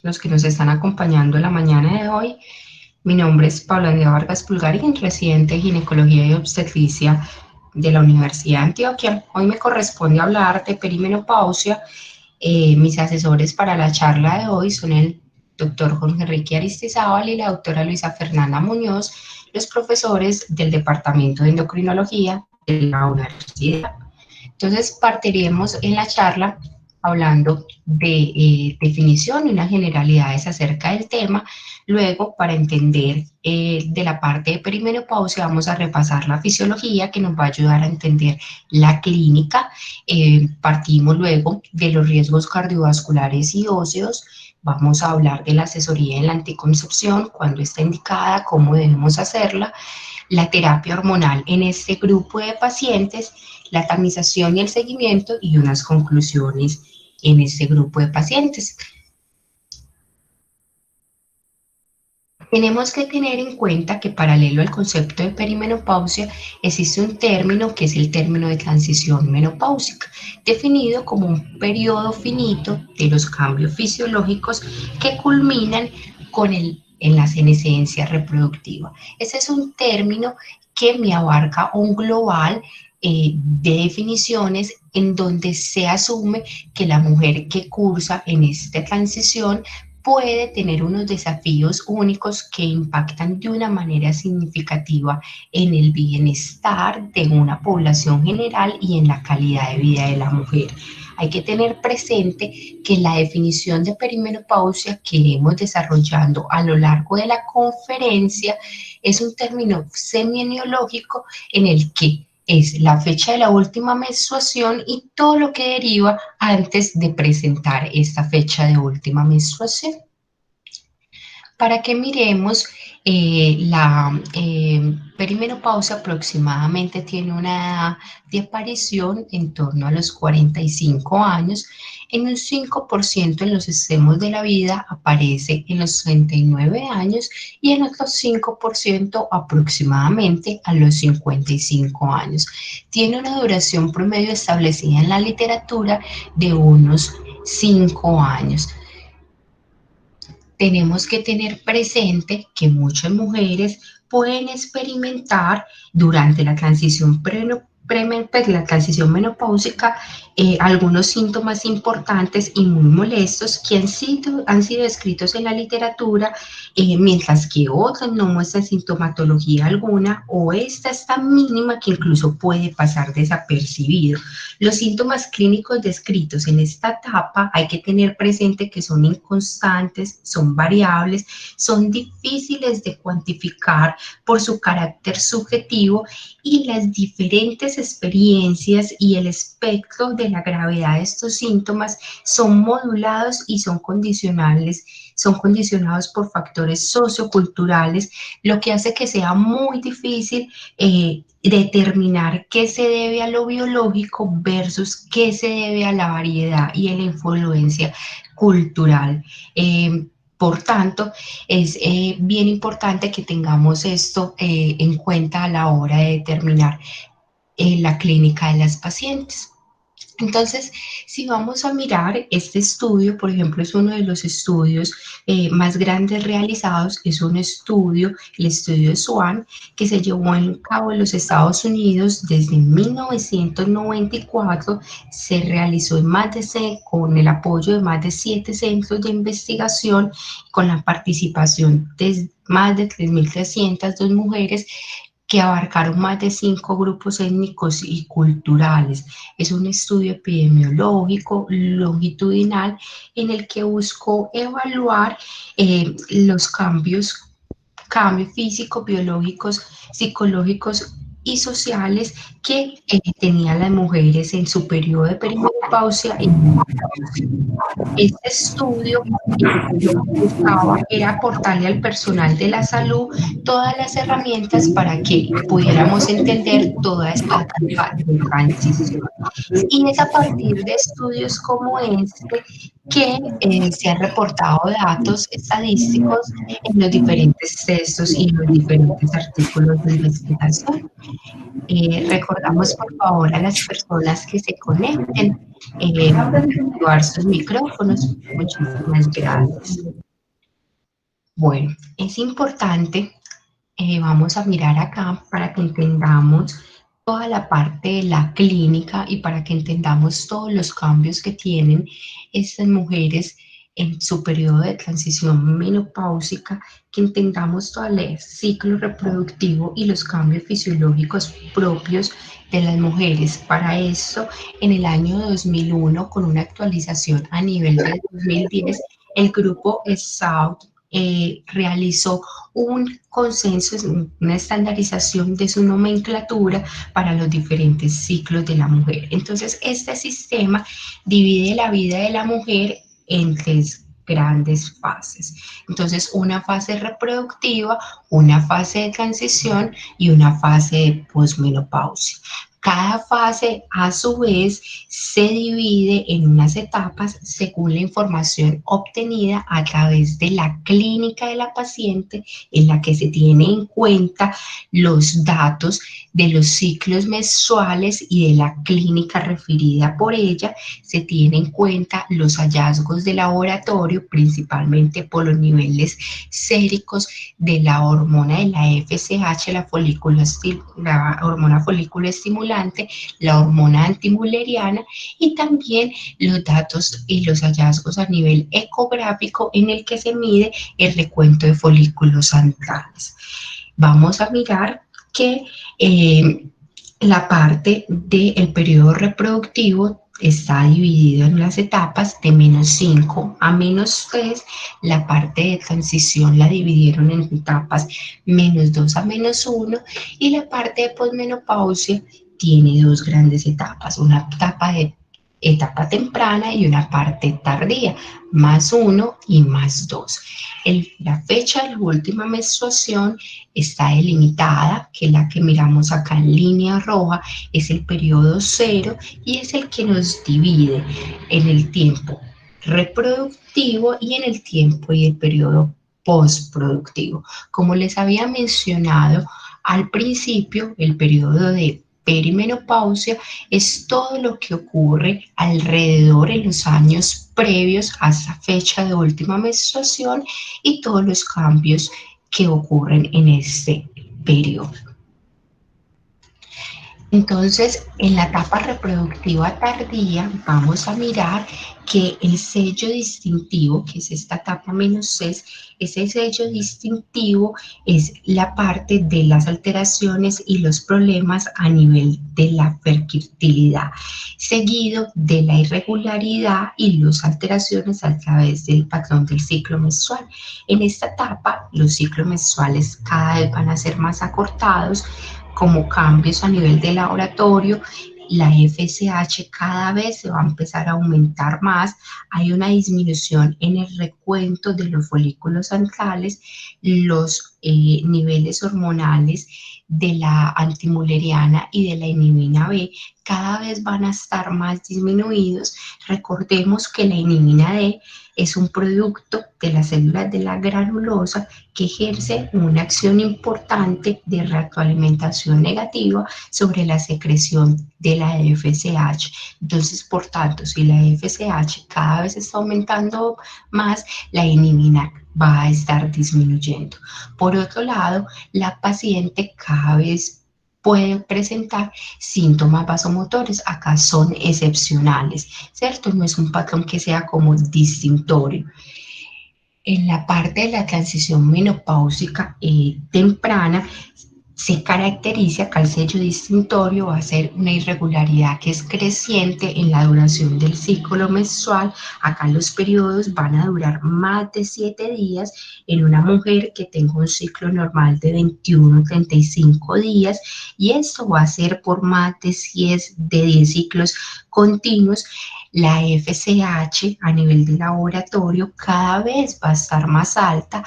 los que nos están acompañando en la mañana de hoy. Mi nombre es Paula Andrea Vargas Pulgarín, residente de Ginecología y Obstetricia de la Universidad de Antioquia. Hoy me corresponde hablar de perimenopausia. Mis asesores para la charla de hoy son el doctor Jorge Enrique Aristizábal y la doctora Luisa Fernanda Muñoz, los profesores del Departamento de Endocrinología de la universidad. Entonces, partiremos en la charla hablando de definición y unas generalidades acerca del tema. Luego, para entender de la parte de perimenopausia, vamos a repasar la fisiología que nos va a ayudar a entender la clínica. Partimos luego de los riesgos cardiovasculares y óseos. Vamos a hablar de la asesoría en la anticoncepción, cuándo está indicada, cómo debemos hacerla, la terapia hormonal en este grupo de pacientes, la tamización y el seguimiento y unas conclusiones en este grupo de pacientes. Tenemos que tener en cuenta que paralelo al concepto de perimenopausia existe un término que es el término de transición menopáusica, definido como un periodo finito de los cambios fisiológicos que culminan en la senescencia reproductiva. Ese es un término que me abarca un global de definiciones en donde se asume que la mujer que cursa en esta transición puede tener unos desafíos únicos que impactan de una manera significativa en el bienestar de una población general y en la calidad de vida de la mujer. Hay que tener presente que la definición de perimenopausia que iremos desarrollando a lo largo de la conferencia es un término semieniológico en el que es la fecha de la última menstruación y todo lo que deriva antes de presentar esta fecha de última menstruación. Para que miremos la perimenopausia aproximadamente tiene una edad de aparición en torno a los 45 años, en un 5% en los extremos de la vida aparece en los 39 años y en otros 5% aproximadamente a los 55 años. Tiene una duración promedio establecida en la literatura de unos 5 años. Tenemos que tener presente que muchas mujeres pueden experimentar durante la transición menopáusica algunos síntomas importantes y muy molestos que han sido descritos en la literatura, mientras que otras no muestran sintomatología alguna o esta es tan mínima que incluso puede pasar desapercibido. Los síntomas clínicos descritos en esta etapa hay que tener presente que son inconstantes, son variables, son difíciles de cuantificar por su carácter subjetivo y las diferentes experiencias y el espectro de la gravedad de estos síntomas son modulados y son condicionados por factores socioculturales, lo que hace que sea muy difícil determinar qué se debe a lo biológico versus qué se debe a la variedad y a la influencia cultural. Por tanto, es bien importante que tengamos esto en cuenta a la hora de determinar la clínica de las pacientes. Entonces, si vamos a mirar este estudio, por ejemplo, es uno de los estudios más grandes realizados, es un estudio, el estudio de SWAN, que se llevó a cabo en los Estados Unidos desde 1994, se realizó con el apoyo de más de 7 centros de investigación, con la participación de más de 3.302 mujeres que abarcaron más de 5 grupos étnicos y culturales. Es un estudio epidemiológico longitudinal en el que buscó evaluar los cambios físicos, biológicos, psicológicos y sociales que tenían las mujeres en su periodo de perimenopausia y menopausia. Este estudio lo que buscaba era aportarle al personal de la salud todas las herramientas para que pudiéramos entender toda esta etapa de transición. Y es a partir de estudios como este que se han reportado datos estadísticos en los diferentes textos y en los diferentes artículos de investigación. Recordamos por favor a las personas que se conecten, activar sus micrófonos. Muchísimas gracias. Bueno, es importante, vamos a mirar acá para que entendamos toda la parte de la clínica y para que entendamos todos los cambios que tienen estas mujeres en su periodo de transición menopáusica, que entendamos todo el ciclo reproductivo y los cambios fisiológicos propios de las mujeres. Para esto, en el año 2001, con una actualización a nivel del 2010, el grupo SAUT realizó un consenso, una estandarización de su nomenclatura para los diferentes ciclos de la mujer. Entonces, este sistema divide la vida de la mujer en tres grandes fases. Entonces, una fase reproductiva, una fase de transición y una fase de posmenopausia. Cada fase, a su vez, se divide en unas etapas según la información obtenida a través de la clínica de la paciente, en la que se tiene en cuenta los datos de los ciclos menstruales y de la clínica referida por ella. Se tiene en cuenta los hallazgos de laboratorio, principalmente por los niveles séricos de la hormona de la FSH, la hormona folículo estimulante, la hormona antimulleriana, y también los datos y los hallazgos a nivel ecográfico, en el que se mide el recuento de folículos antrales. Vamos a mirar que la parte del periodo reproductivo está dividido en las etapas de -5 a -3. La parte de transición la dividieron en etapas -2 a -1, y la parte de posmenopausia tiene dos grandes etapas, una etapa temprana y una parte tardía, +1 y +2. La fecha de la última menstruación está delimitada, que es la que miramos acá en línea roja, es el periodo 0, y es el que nos divide en el tiempo reproductivo y en el tiempo y el periodo postproductivo. Como les había mencionado al principio, el periodo de perimenopausia es todo lo que ocurre alrededor en los años previos a esa fecha de última menstruación y todos los cambios que ocurren en este periodo. Entonces, en la etapa reproductiva tardía, vamos a mirar que el sello distintivo, que es esta etapa -6, ese sello distintivo es la parte de las alteraciones y los problemas a nivel de la fertilidad, seguido de la irregularidad y las alteraciones a través del patrón del ciclo menstrual. En esta etapa, los ciclos menstruales cada vez van a ser más acortados, como cambios a nivel de laboratorio. La FSH cada vez se va a empezar a aumentar más, hay una disminución en el recuento de los folículos antrales, los niveles hormonales de la antimulleriana y de la inhibina B cada vez van a estar más disminuidos. Recordemos que la inhibina D es un producto de las células de la granulosa que ejerce una acción importante de retroalimentación negativa sobre la secreción de la FSH. Entonces, por tanto, si la FSH cada vez está aumentando más, la inhibina va a estar disminuyendo. Por otro lado, la paciente cada vez puede presentar síntomas vasomotores. Acá son excepcionales, ¿cierto? No es un patrón que sea como distintorio. En la parte de la transición menopáusica temprana, se caracteriza que el sello distintorio va a ser una irregularidad que es creciente en la duración del ciclo menstrual. Acá los periodos van a durar más de 7 días en una mujer que tenga un ciclo normal de 21 a 35 días, y esto va a ser por más de 10 ciclos continuos. La FSH a nivel de laboratorio cada vez va a estar más alta,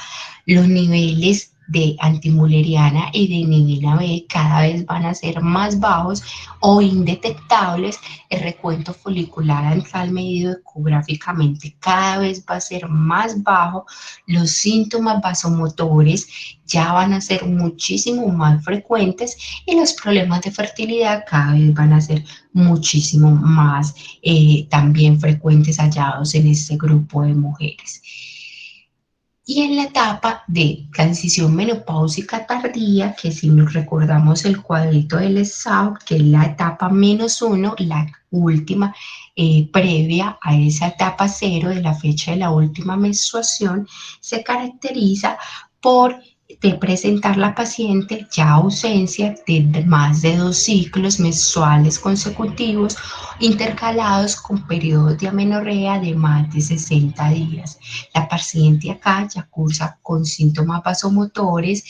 los niveles de antimulleriana y de inhibina B cada vez van a ser más bajos o indetectables. El recuento folicular antral medido ecográficamente cada vez va a ser más bajo. Los síntomas vasomotores ya van a ser muchísimo más frecuentes, y los problemas de fertilidad cada vez van a ser muchísimo más también frecuentes hallados en este grupo de mujeres. Y en la etapa de transición menopáusica tardía, que si nos recordamos el cuadrito del SAO, que es la etapa -1, la última previa a esa etapa 0 de la fecha de la última menstruación, se caracteriza por de presentar la paciente ya ausencia de más de 2 ciclos menstruales consecutivos intercalados con periodos de amenorrea de más de 60 días. La paciente acá ya cursa con síntomas vasomotores,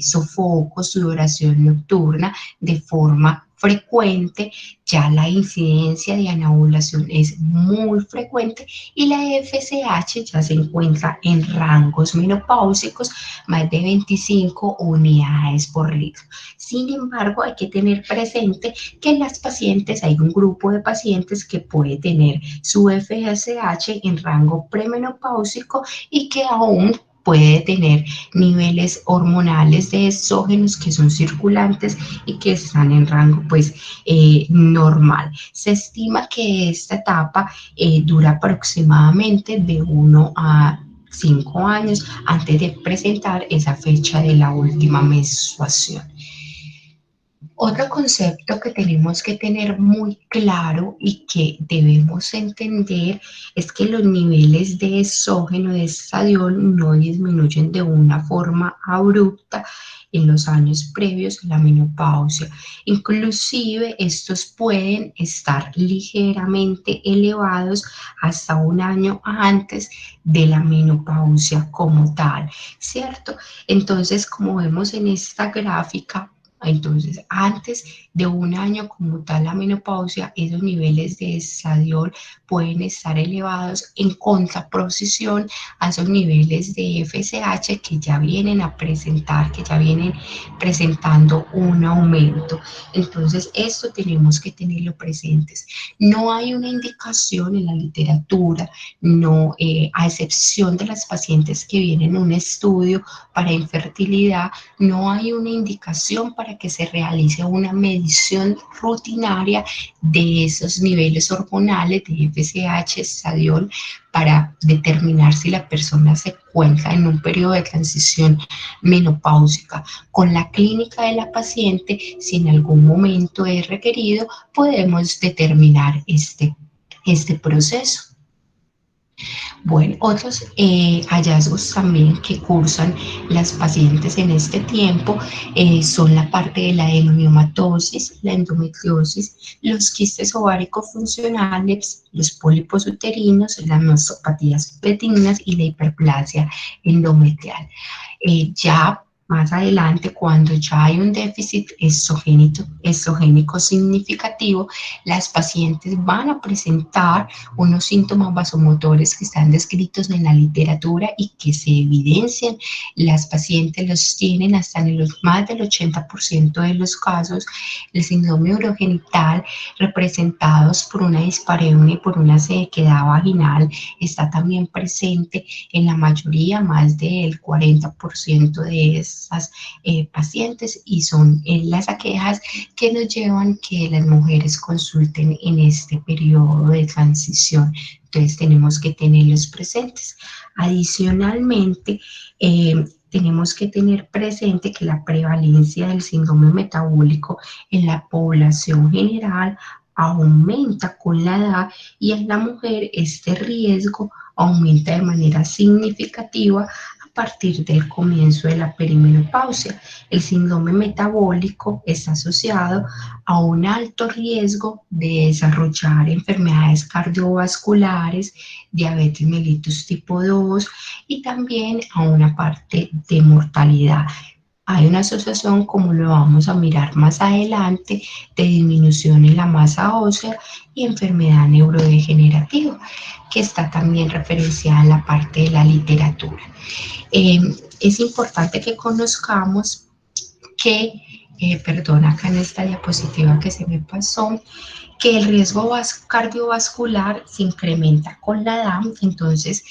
sofocos, sudoración nocturna de forma frecuente, ya la incidencia de anovulación es muy frecuente y la FSH ya se encuentra en rangos menopáusicos, más de 25 unidades por litro. Sin embargo, hay que tener presente que en las pacientes hay un grupo de pacientes que puede tener su FSH en rango premenopáusico y que aún puede tener niveles hormonales de estrógenos que son circulantes y que están en rango pues normal. Se estima que esta etapa dura aproximadamente de 1 a 5 años antes de presentar esa fecha de la última menstruación. Otro concepto que tenemos que tener muy claro y que debemos entender es que los niveles de estrógeno de estradiol no disminuyen de una forma abrupta en los años previos a la menopausia. Inclusive estos pueden estar ligeramente elevados hasta un año antes de la menopausia como tal, ¿cierto? Entonces, como vemos en esta gráfica, entonces, antes de un año como tal la menopausia, esos niveles de estradiol pueden estar elevados en contraposición a esos niveles de FSH que ya vienen a presentar, que ya vienen presentando un aumento. Entonces, esto tenemos que tenerlo presentes. No hay una indicación en la literatura, no, a excepción de las pacientes que vienen a un estudio para infertilidad, no hay una indicación para que se realice una medición rutinaria de esos niveles hormonales de FSH, estradiol, para determinar si la persona se encuentra en un periodo de transición menopáusica. Con la clínica de la paciente, si en algún momento es requerido, podemos determinar este proceso. Bueno, otros hallazgos también que cursan las pacientes en este tiempo son la parte de la adenomiosis, la endometriosis, los quistes ováricos funcionales, los pólipos uterinos, las mastopatías benignas y la hiperplasia endometrial. Ya más adelante, cuando ya hay un déficit estrogénico significativo, las pacientes van a presentar unos síntomas vasomotores que están descritos en la literatura y que se evidencian. Las pacientes los tienen hasta en los más del 80% de los casos. El síndrome urogenital, representados por una dispareunia y por una sequedad vaginal, está también presente en la mayoría, más del 40% de estas pacientes, y son las aquejas que nos llevan que las mujeres consulten en este periodo de transición. Entonces tenemos que tenerlos presentes. Adicionalmente, tenemos que tener presente que la prevalencia del síndrome metabólico en la población general aumenta con la edad, y en la mujer este riesgo aumenta de manera significativa a partir del comienzo de la perimenopausia. El síndrome metabólico está asociado a un alto riesgo de desarrollar enfermedades cardiovasculares, diabetes mellitus tipo 2 y también a una parte de mortalidad. Hay una asociación, como lo vamos a mirar más adelante, de disminución en la masa ósea y enfermedad neurodegenerativa, que está también referenciada en la parte de la literatura. Es importante que conozcamos que, perdón, acá en esta diapositiva que se me pasó, que el riesgo cardiovascular se incrementa con la edad. Entonces,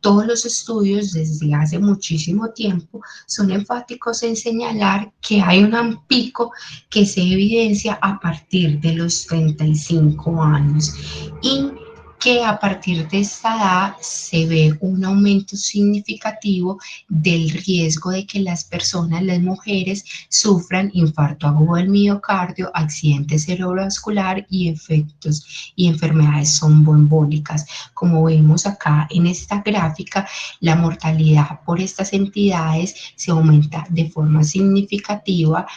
todos los estudios desde hace muchísimo tiempo son enfáticos en señalar que hay un pico que se evidencia a partir de los 35 años. Y que a partir de esta edad se ve un aumento significativo del riesgo de que las personas, las mujeres, sufran infarto agudo del miocardio, accidente cerebrovascular y efectos y enfermedades tromboembólicas. Como vemos acá en esta gráfica, la mortalidad por estas entidades se aumenta de forma significativa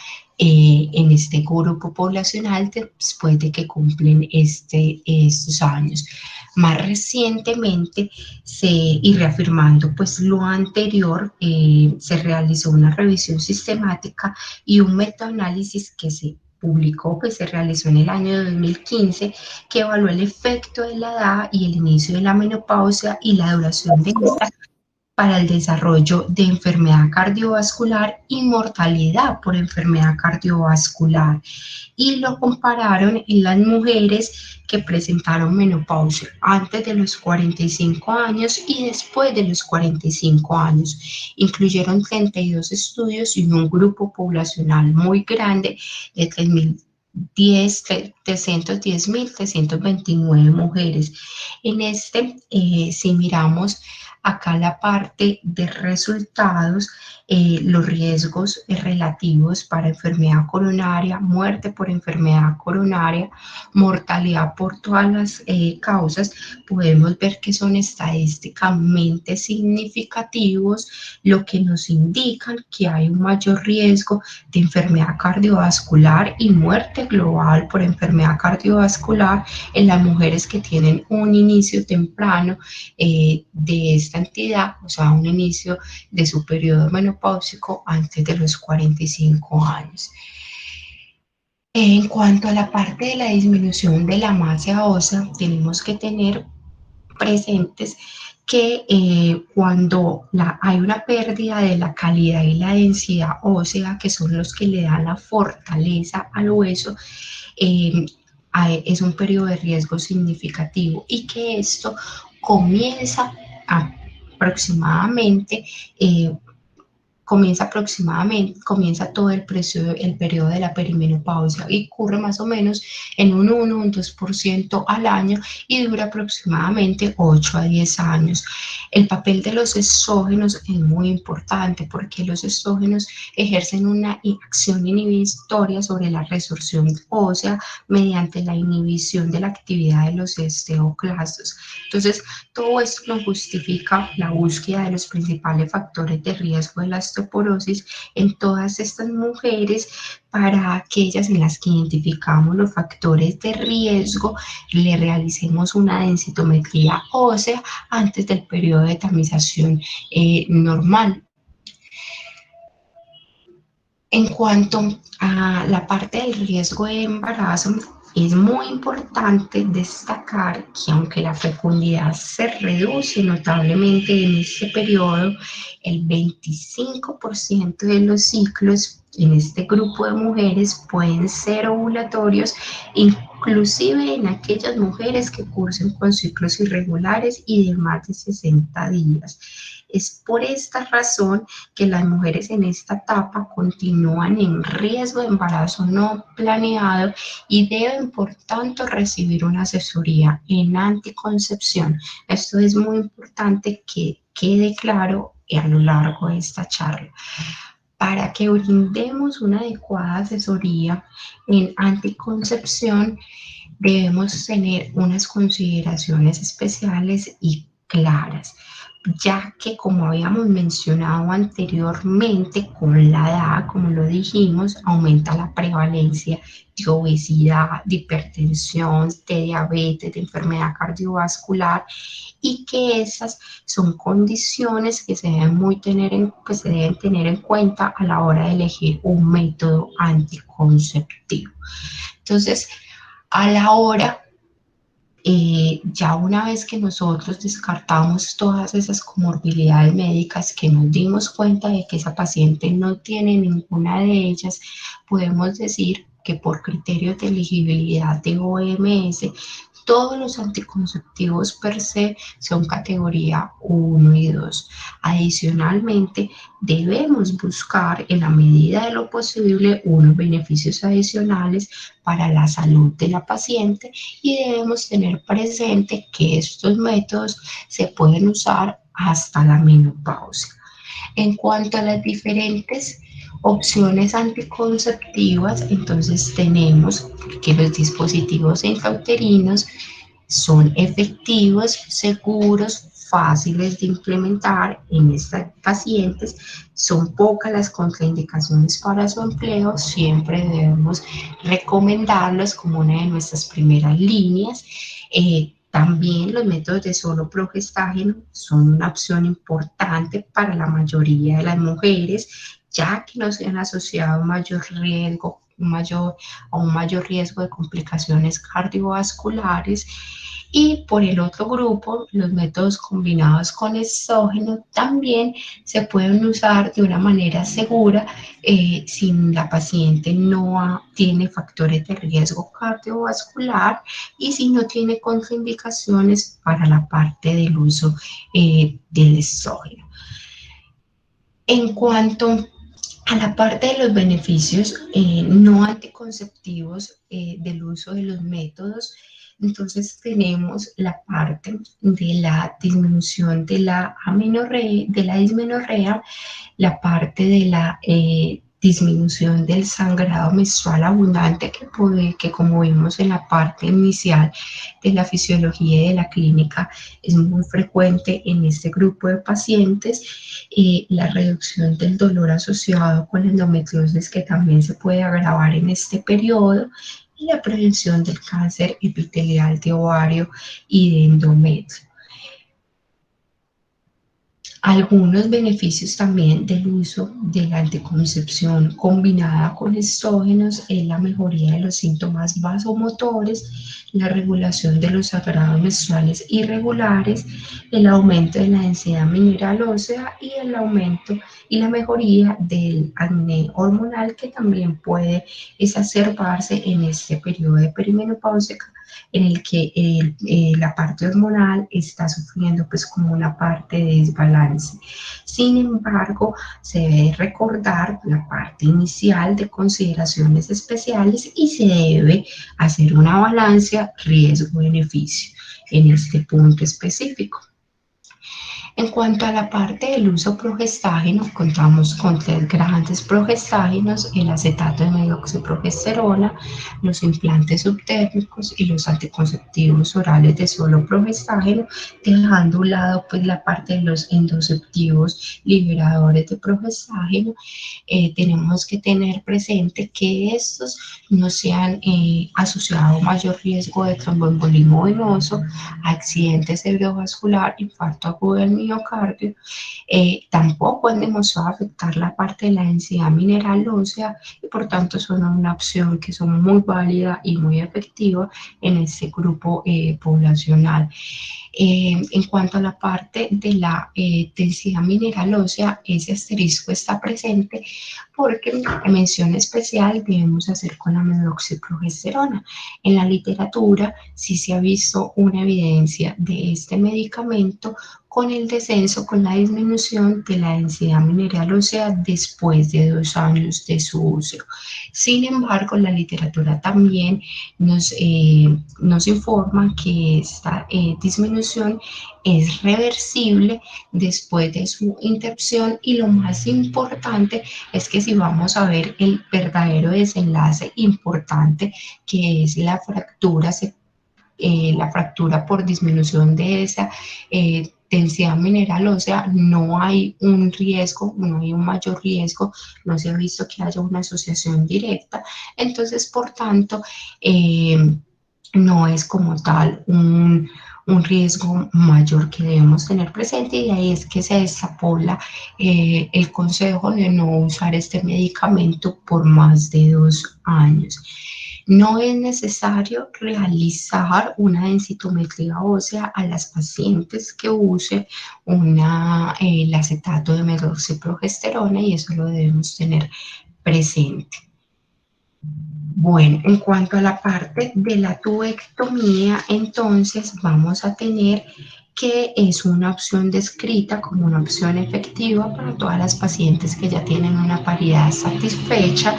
en este grupo poblacional después de que cumplen estos años. Más recientemente, y reafirmando pues lo anterior, se realizó una revisión sistemática y un metaanálisis que se publicó, pues se realizó en el año 2015, que evaluó el efecto de la edad y el inicio de la menopausia y la duración de esta para el desarrollo de enfermedad cardiovascular y mortalidad por enfermedad cardiovascular, y lo compararon en las mujeres que presentaron menopausia antes de los 45 años y después de los 45 años. Incluyeron 32 estudios y un grupo poblacional muy grande de 310.329 mujeres. Si miramos acá la parte de resultados, los riesgos relativos para enfermedad coronaria, muerte por enfermedad coronaria, mortalidad por todas las causas, podemos ver que son estadísticamente significativos, lo que nos indican que hay un mayor riesgo de enfermedad cardiovascular y muerte global por enfermedad cardiovascular en las mujeres que tienen un inicio temprano de esta entidad, o sea, un inicio de su periodo menopáusico antes de los 45 años. En cuanto a la parte de la disminución de la masa ósea, tenemos que tener presentes que cuando hay una pérdida de la calidad y la densidad ósea, que son los que le dan la fortaleza al hueso, eh, es un periodo de riesgo significativo y que esto comienza aproximadamente eh, comienza todo el periodo de la perimenopausia y ocurre más o menos en un 1 o un 2% al año y dura aproximadamente 8 a 10 años. El papel de los estrógenos es muy importante porque los estrógenos ejercen una acción inhibitoria sobre la resorción ósea mediante la inhibición de la actividad de los osteoclastos. Entonces, todo esto nos justifica la búsqueda de los principales factores de riesgo de la osteoporosis en todas estas mujeres para aquellas en las que identificamos los factores de riesgo, le realicemos una densitometría ósea antes del periodo de tamización normal. En cuanto a la parte del riesgo de embarazo, es muy importante destacar que aunque la fecundidad se reduce notablemente en este periodo, el 25% de los ciclos en este grupo de mujeres pueden ser ovulatorios, inclusive en aquellas mujeres que cursen con ciclos irregulares y de más de 60 días. Es por esta razón que las mujeres en esta etapa continúan en riesgo de embarazo no planeado y deben, por tanto, recibir una asesoría en anticoncepción. Esto es muy importante que quede claro a lo largo de esta charla. Para que brindemos una adecuada asesoría en anticoncepción, debemos tener unas consideraciones especiales y claras, ya que como habíamos mencionado anteriormente, con la edad, como lo dijimos, aumenta la prevalencia de obesidad, de hipertensión, de diabetes, de enfermedad cardiovascular, y que esas son condiciones que se deben tener en cuenta a la hora de elegir un método anticonceptivo. Entonces, a la hora ya una vez que nosotros descartamos todas esas comorbilidades médicas, que nos dimos cuenta de que esa paciente no tiene ninguna de ellas, podemos decir que por criterios de elegibilidad de OMS, todos los anticonceptivos per se son categoría 1 y 2. Adicionalmente, debemos buscar en la medida de lo posible unos beneficios adicionales para la salud de la paciente y debemos tener presente que estos métodos se pueden usar hasta la menopausia. En cuanto a las diferentes opciones anticonceptivas, entonces tenemos que los dispositivos intrauterinos son efectivos, seguros, fáciles de implementar en estas pacientes. Son pocas las contraindicaciones para su empleo. Siempre debemos recomendarlos como una de nuestras primeras líneas. También los métodos de solo progestágeno son una opción importante para la mayoría de las mujeres, ya que no se han asociado mayor riesgo, a un mayor riesgo de complicaciones cardiovasculares. Y por el otro grupo, los métodos combinados con estrógeno también se pueden usar de una manera segura si la paciente no tiene factores de riesgo cardiovascular y si no tiene contraindicaciones para la parte del uso del estrógeno. En cuanto a la parte de los beneficios no anticonceptivos del uso de los métodos, entonces tenemos la parte de la disminución de la dismenorrea, la parte de la disminución del sangrado menstrual abundante que como vimos en la parte inicial de la fisiología y de la clínica es muy frecuente en este grupo de pacientes, la reducción del dolor asociado con la endometriosis que también se puede agravar en este periodo y la prevención del cáncer epitelial de ovario y de endometrio. Algunos beneficios también del uso de la anticoncepción combinada con estrógenos es la mejoría de los síntomas vasomotores, la regulación de los sangrados menstruales irregulares, el aumento de la densidad mineral ósea y el aumento y la mejoría del acné hormonal que también puede exacerbarse en este periodo de perimenopausia en el que la parte hormonal está sufriendo pues como una parte de desbalance. Sin embargo, se debe recordar la parte inicial de consideraciones especiales y se debe hacer una balanza riesgo-beneficio en este punto específico. En cuanto a la parte del uso progestágeno, contamos con 3 grandes progestágenos: el acetato de medoxiprogesterona, los implantes subdérmicos y los anticonceptivos orales de solo progestágeno, dejando a un lado pues la parte de los endoceptivos liberadores de progestágeno. Tenemos que tener presente que estos no se han asociado mayor riesgo de tromboembolismo venoso, accidente cerebrovascular, infarto agudo del miocardio. Tampoco han demostrado afectar la parte de la densidad mineral ósea y por tanto son una opción que son muy válida y muy efectiva en este grupo poblacional. En cuanto a la parte de la densidad mineral ósea, ese asterisco está presente porque la mención especial debemos hacer con la medoxiprogesterona. En la literatura sí se ha visto una evidencia de este medicamento con el descenso, con la disminución de la densidad mineral ósea después de 2 años de su uso. Sin embargo, la literatura también nos informa que esta disminución es reversible después de su interrupción y lo más importante es que si vamos a ver el verdadero desenlace importante que es la fractura por disminución de esa densidad mineral ósea, no hay un riesgo, no hay un mayor riesgo, no se ha visto que haya una asociación directa, entonces por tanto no es como tal un riesgo mayor que debemos tener presente y de ahí es que se destapó el consejo de no usar este medicamento por más de 2 años. No es necesario realizar una densitometría ósea a las pacientes que use el acetato de medoxiprogesterona y eso lo debemos tener presente. Bueno, en cuanto a la parte de la tubectomía, entonces vamos a tener que es una opción descrita como una opción efectiva para todas las pacientes que ya tienen una paridad satisfecha,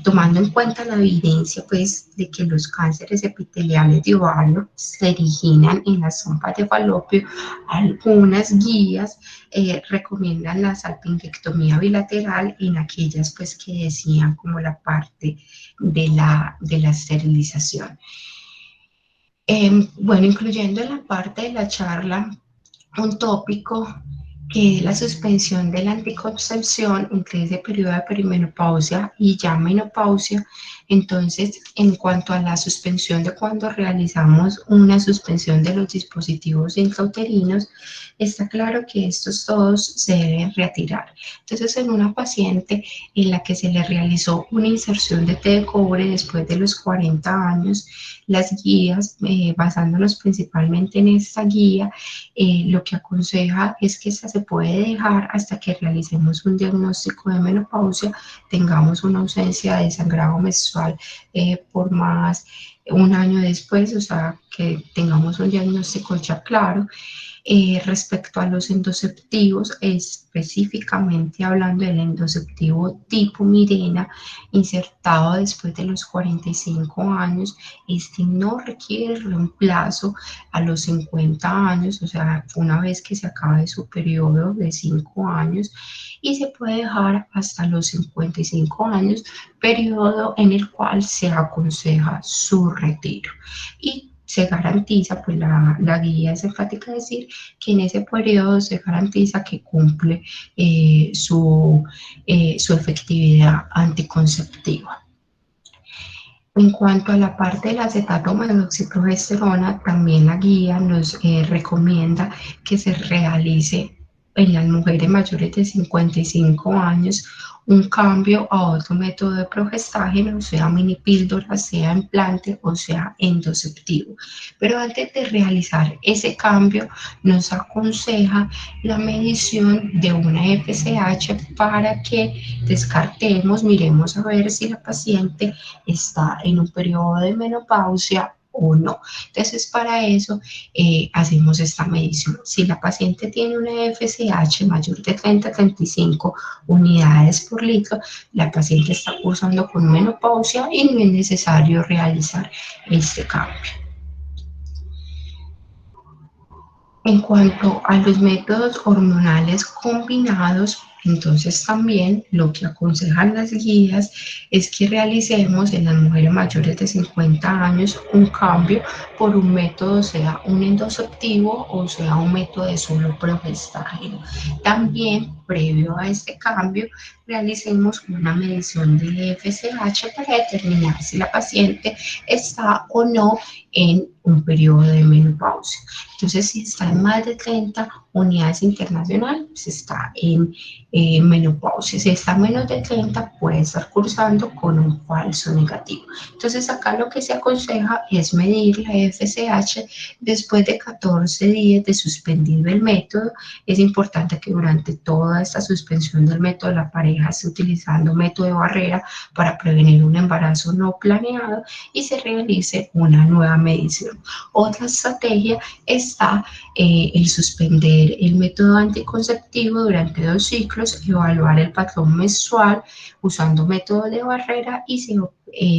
tomando en cuenta la evidencia pues, de que los cánceres epiteliales de ovario se originan en las trompas de falopio. Algunas guías recomiendan la salpingectomía bilateral en aquellas pues, que decían como la parte de la esterilización. Bueno, incluyendo en la parte de la charla un tópico que es la suspensión de la anticoncepción entre ese periodo de perimenopausia y ya menopausia. Entonces, en cuanto a la suspensión de cuando realizamos una suspensión de los dispositivos intrauterinos, está claro que estos todos se deben retirar. Entonces, en una paciente en la que se le realizó una inserción de T de cobre después de los 40 años, las guías, basándonos principalmente en esta guía, lo que aconseja es que esta se puede dejar hasta que realicemos un diagnóstico de menopausia, tengamos una ausencia de sangrado menstrual por más un año después, o sea, que tengamos un diagnóstico ya claro. Respecto a los endoceptivos, específicamente hablando del endoceptivo tipo Mirena, insertado después de los 45 años, este no requiere reemplazo a los 50 años, o sea, una vez que se acabe su periodo de 5 años, y se puede dejar hasta los 55 años, periodo en el cual se aconseja su retiro. Y se garantiza, pues la guía es enfática decir que en ese periodo se garantiza que cumple su efectividad anticonceptiva. En cuanto a la parte del acetato medoxiprogesterona, también la guía nos recomienda que se realice en las mujeres mayores de 55 años un cambio a otro método de progestágeno, sea mini píldora, sea implante o sea endoceptivo. Pero antes de realizar ese cambio, nos aconseja la medición de una FSH para que descartemos, miremos a ver si la paciente está en un periodo de menopausia o no. Entonces, para eso hacemos esta medición. Si la paciente tiene una FSH mayor de 30 a 35 unidades por litro, la paciente está cursando con menopausia y no es necesario realizar este cambio. En cuanto a los métodos hormonales combinados, entonces también lo que aconsejan las guías es que realicemos en las mujeres mayores de 50 años un cambio por un método, sea un endoceptivo o sea un método de solo progestágeno. También, previo a este cambio, realicemos una medición de FSH para determinar si la paciente está o no en un periodo de menopausia. Entonces, si está en más de 30 unidades internacionales, pues está en menopausia. Si está menos de 30, puede estar cursando con un falso negativo. Entonces, acá lo que se aconseja es medir la FSH después de 14 días de suspendido el método. Es importante que durante toda esta suspensión del método la pareja esté utilizando método de barrera para prevenir un embarazo no planeado y se realice una nueva medición. Otra estrategia está el suspender el método anticonceptivo durante 2 ciclos, evaluar el patrón menstrual usando método de barrera y se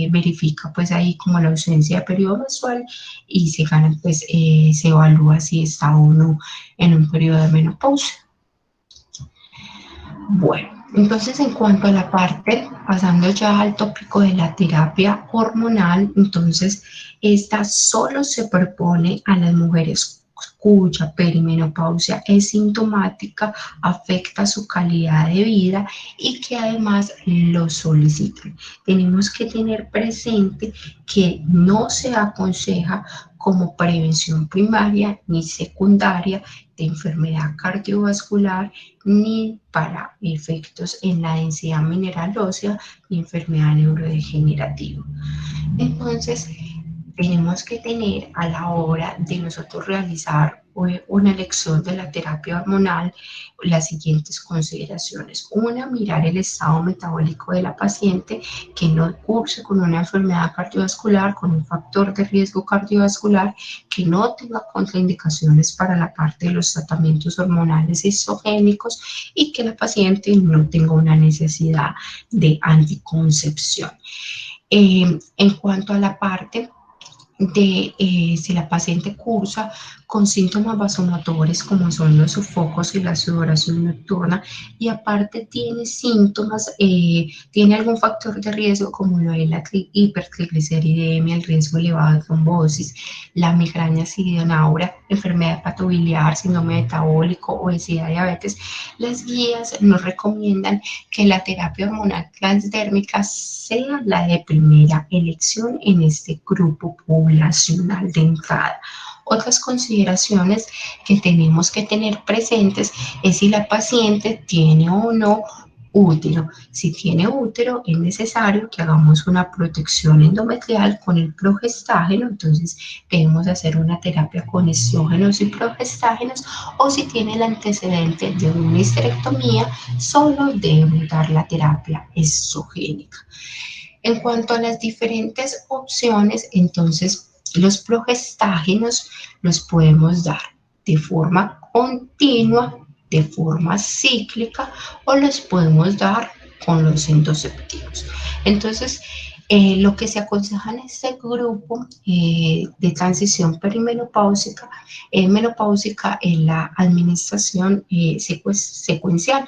verifica pues ahí como la ausencia de periodo menstrual y se gana pues se evalúa si está o no en un periodo de menopausia. Bueno, entonces en cuanto a la parte, pasando ya al tópico de la terapia hormonal, entonces esta solo se propone a las mujeres cuya perimenopausia es sintomática, afecta su calidad de vida y que además lo solicitan. Tenemos que tener presente que no se aconseja como prevención primaria ni secundaria de enfermedad cardiovascular ni para efectos en la densidad mineral ósea ni enfermedad neurodegenerativa. Entonces, tenemos que tener a la hora de nosotros realizar una elección de la terapia hormonal, las siguientes consideraciones. Una, mirar el estado metabólico de la paciente, que no curse con una enfermedad cardiovascular, con un factor de riesgo cardiovascular, que no tenga contraindicaciones para la parte de los tratamientos hormonales exogénicos y que la paciente no tenga una necesidad de anticoncepción. En cuanto a la parte de si la paciente cursa con síntomas vasomotores como son los sofocos y la sudoración nocturna y aparte tiene síntomas, tiene algún factor de riesgo como lo es la hipertrigliceridemia, el riesgo elevado de trombosis, la migraña sidonaura, enfermedad hepatobiliar, síndrome metabólico, obesidad, diabetes, las guías nos recomiendan que la terapia hormonal transdérmica sea la de primera elección en este grupo poblacional de entrada. Otras consideraciones que tenemos que tener presentes es si la paciente tiene o no útero. Si tiene útero, es necesario que hagamos una protección endometrial con el progestágeno, entonces debemos hacer una terapia con estrógenos y progestágenos, o si tiene el antecedente de una histerectomía, solo debemos dar la terapia estrogénica. En cuanto a las diferentes opciones, entonces los progestágenos los podemos dar de forma continua, de forma cíclica, o los podemos dar con los endoceptivos. Entonces, lo que se aconseja en este grupo de transición perimenopáusica, menopáusica, es la administración secuencial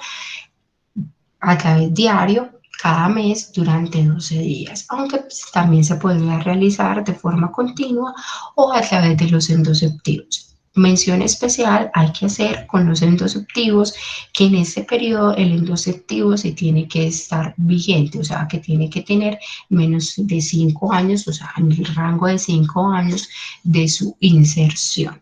a través diario cada mes durante 12 días, aunque pues, también se podría realizar de forma continua o a través de los endoceptivos. Mención especial hay que hacer con los endoceptivos, que en este periodo el endoceptivo se tiene que estar vigente, o sea, que tiene que tener menos de 5 años, o sea, en el rango de 5 años de su inserción.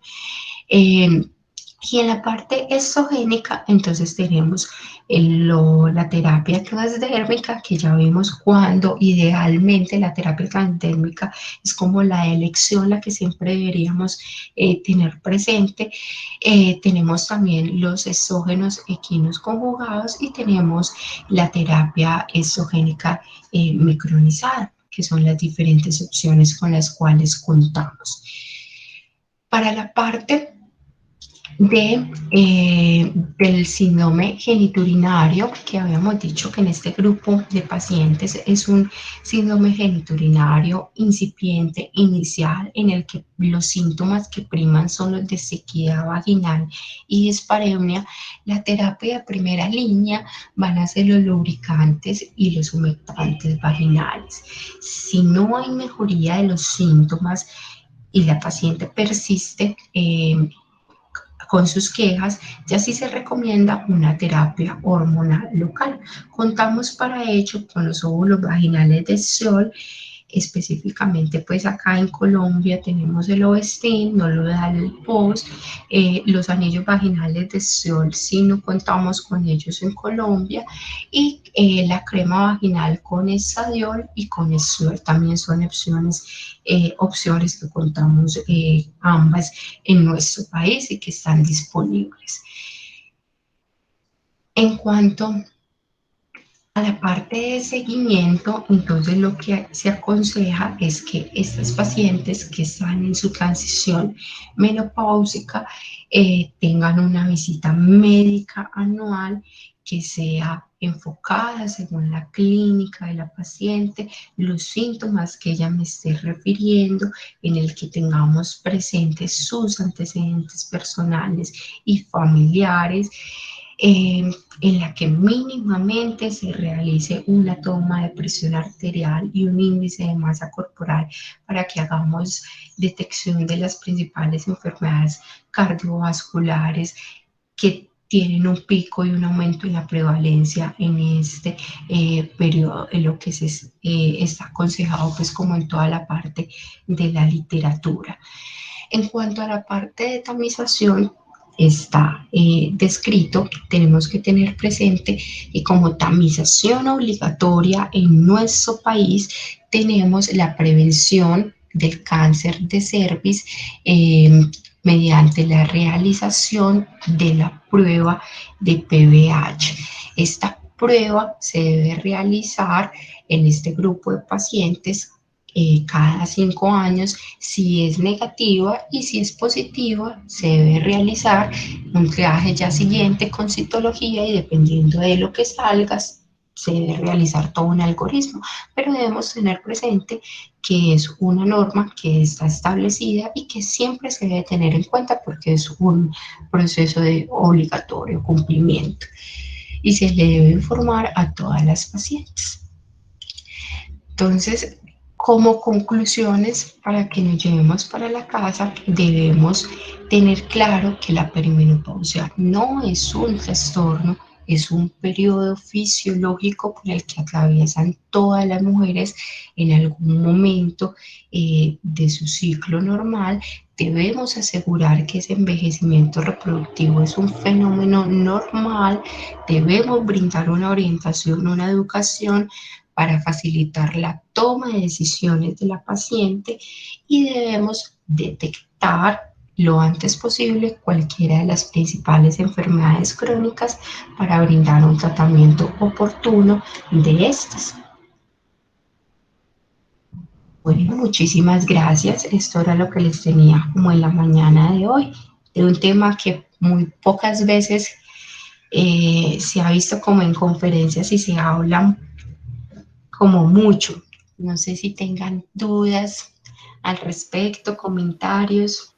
Y en la parte exogénica, entonces tenemos la terapia transdérmica, que ya vimos cuando idealmente la terapia transdérmica es como la elección, la que siempre deberíamos tener presente. Tenemos también los exógenos equinos conjugados y tenemos la terapia exogénica micronizada, que son las diferentes opciones con las cuales contamos. Para la parte del síndrome genitourinario, que habíamos dicho que en este grupo de pacientes es un síndrome genitourinario incipiente inicial en el que los síntomas que priman son los de sequedad vaginal y dispareunia. La terapia de primera línea van a ser los lubricantes y los humectantes vaginales. Si no hay mejoría de los síntomas y la paciente persiste con sus quejas, ya sí se recomienda una terapia hormonal local. Contamos para ello con los óvulos vaginales de sol, específicamente pues acá en Colombia tenemos el Ovestin, no lo da el POS, los anillos vaginales de sol sí no contamos con ellos en Colombia, y la crema vaginal con estradiol y con estradiol también son opciones que contamos ambas en nuestro país y que están disponibles. En cuanto a la parte de seguimiento, entonces lo que se aconseja es que estas pacientes que están en su transición menopáusica tengan una visita médica anual que sea enfocada según la clínica de la paciente, los síntomas que ella me esté refiriendo, en el que tengamos presentes sus antecedentes personales y familiares, en la que mínimamente se realice una toma de presión arterial y un índice de masa corporal para que hagamos detección de las principales enfermedades cardiovasculares que tienen un pico y un aumento en la prevalencia en este periodo, en lo que se está aconsejado pues como en toda la parte de la literatura. En cuanto a la parte de tamización, está descrito, tenemos que tener presente que como tamización obligatoria en nuestro país tenemos la prevención del cáncer de cervix, mediante la realización de la prueba de PBH. Esta prueba se debe realizar en este grupo de pacientes cada 5 años. Si es negativa y si es positiva, se debe realizar un triaje ya siguiente con citología y dependiendo de lo que salgas, se debe realizar todo un algoritmo, pero debemos tener presente que es una norma que está establecida y que siempre se debe tener en cuenta porque es un proceso de obligatorio cumplimiento y se le debe informar a todas las pacientes. Entonces, como conclusiones, para que nos llevemos para la casa, debemos tener claro que la perimenopausia no es un trastorno, es un periodo fisiológico por el que atraviesan todas las mujeres en algún momento de su ciclo normal. Debemos asegurar que ese envejecimiento reproductivo es un fenómeno normal, debemos brindar una orientación, una educación para facilitar la toma de decisiones de la paciente y debemos detectar lo antes posible cualquiera de las principales enfermedades crónicas para brindar un tratamiento oportuno de estas. Bueno, muchísimas gracias. Esto era lo que les tenía como en la mañana de hoy, de un tema que muy pocas veces se ha visto como en conferencias y se habla como mucho. No sé si tengan dudas al respecto, comentarios.